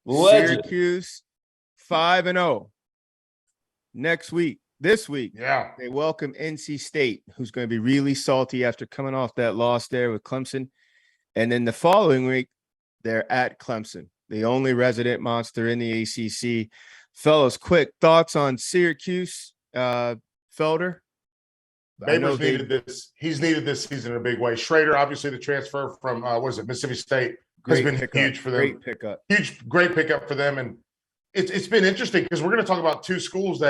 Legend. Syracuse 5-0. This week, they welcome NC State, who's going to be really salty after coming off that loss there with Clemson. And then the following week, they're at Clemson, the only resident monster in the ACC. Fellas, quick thoughts on Syracuse, Felder? Babers needed this. He's needed this season in a big way. Schrader, obviously the transfer from Mississippi State, has been huge for them. Great pickup for them. And it's been interesting because we're going to talk about two schools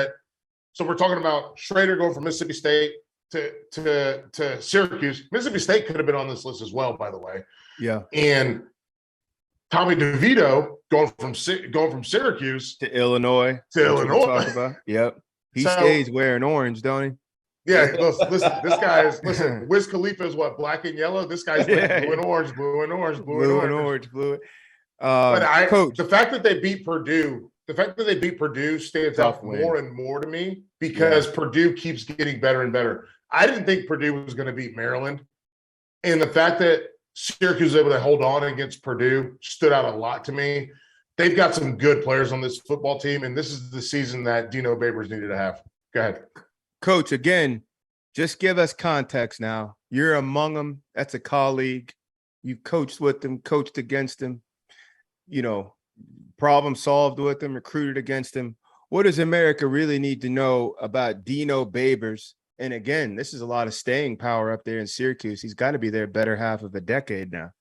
so we're talking about Schrader going from Mississippi State to Syracuse. Mississippi State could have been on this list as well, by the way. Yeah. And Tommy DeVito going from Syracuse to Illinois. Talk about. Yep. He stays wearing orange, don't he? Yeah, listen, this guy is Wiz Khalifa is what, black and yellow? This guy's blue and orange. But Coach, the fact that they beat Purdue stands out more and more to me because Purdue keeps getting better and better. I didn't think Purdue was going to beat Maryland. And the fact that Syracuse was able to hold on against Purdue stood out a lot to me. They've got some good players on this football team, and this is the season that Dino Babers needed to have. Go ahead. Coach, again, just give us context now. You're among them. That's a colleague. You coached with them, coached against them, problem solved with them, recruited against them. What does America really need to know about Dino Babers? And again, this is a lot of staying power up there in Syracuse. He's got to be there better half of a decade now.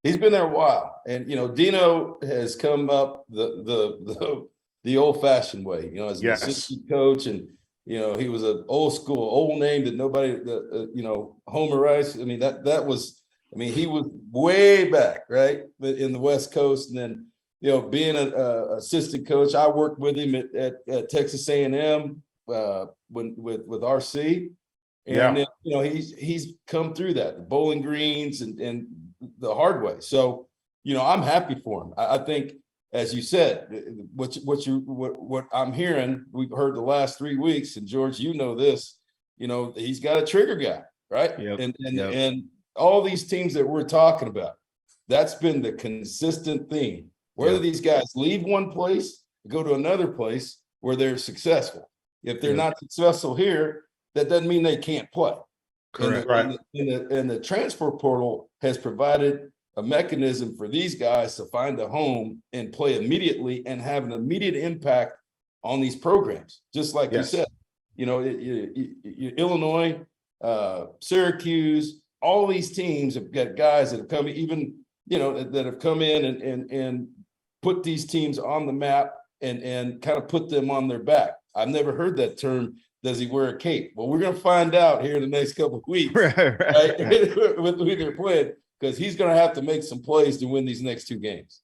He's been there a while. And, Dino has come up the old-fashioned way, as an assistant coach. And, he was an old name that nobody, Homer Rice. I mean, he was way back, right, in the West Coast. And then, being an assistant coach, I worked with him at Texas A&M with RC. And then, he's come through that, the Bowling Greens and the hard way. So, I'm happy for him. I think, as you said, what I'm hearing, we've heard the last 3 weeks, and George, this, he's got a trigger guy, right? Yep. And all these teams that we're talking about, that's been the consistent theme. Whether these guys leave one place, go to another place where they're successful. If they're not successful here, that doesn't mean they can't play. Correct. And the transfer portal has provided a mechanism for these guys to find a home and play immediately and have an immediate impact on these programs. Just like you said, Illinois, Syracuse, all these teams have got guys that have come, even, that have come in and put these teams on the map and kind of put them on their back. I've never heard that term. Does he wear a cape? Well, we're going to find out here in the next couple of weeks, right? With who they're playing, because he's going to have to make some plays to win these next two games.